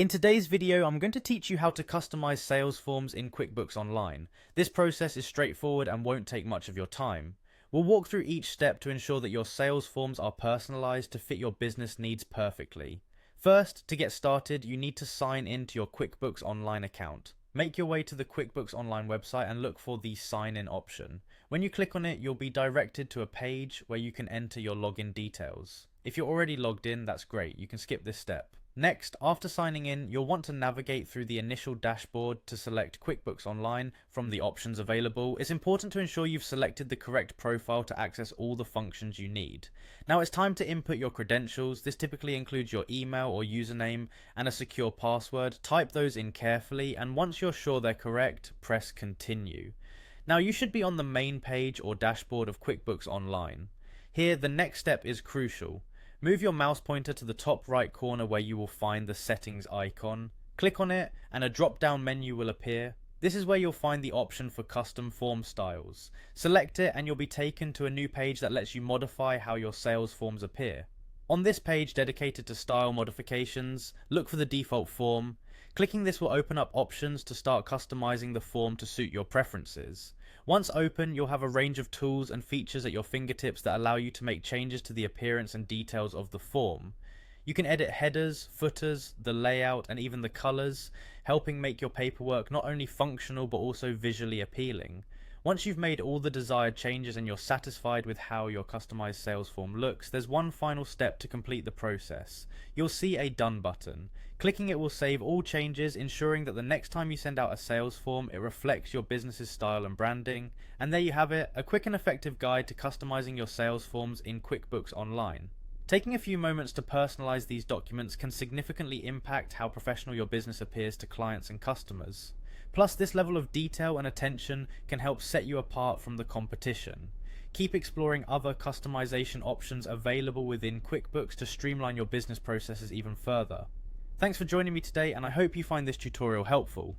In today's video, I'm going to teach you how to customize sales forms in QuickBooks Online. This process is straightforward and won't take much of your time. We'll walk through each step to ensure that your sales forms are personalized to fit your business needs perfectly. First, to get started, you need to sign in to your QuickBooks Online account. Make your way to the QuickBooks Online website and look for the Sign In option. When you click on it, you'll be directed to a page where you can enter your login details. If you're already logged in, that's great. You can skip this step. Next, after signing in, you'll want to navigate through the initial dashboard to select QuickBooks Online from the options available. It's important to ensure you've selected the correct profile to access all the functions you need. Now it's time to input your credentials. This typically includes your email or username and a secure password. Type those in carefully, and once you're sure they're correct, press Continue. Now you should be on the main page or dashboard of QuickBooks Online. Here, the next step is crucial. Move your mouse pointer to the top right corner where you will find the settings icon. Click on it and a drop-down menu will appear. This is where you'll find the option for custom form styles. Select it and you'll be taken to a new page that lets you modify how your sales forms appear. On this page dedicated to style modifications, look for the default form. Clicking this will open up options to start customizing the form to suit your preferences. Once open, you'll have a range of tools and features at your fingertips that allow you to make changes to the appearance and details of the form. You can edit headers, footers, the layout, and even the colors, helping make your paperwork not only functional but also visually appealing. Once you've made all the desired changes and you're satisfied with how your customized sales form looks, there's one final step to complete the process. You'll see a Done button. Clicking it will save all changes, ensuring that the next time you send out a sales form, it reflects your business's style and branding. And there you have it, a quick and effective guide to customizing your sales forms in QuickBooks Online. Taking a few moments to personalize these documents can significantly impact how professional your business appears to clients and customers. Plus, this level of detail and attention can help set you apart from the competition. Keep exploring other customization options available within QuickBooks to streamline your business processes even further. Thanks for joining me today, and I hope you find this tutorial helpful.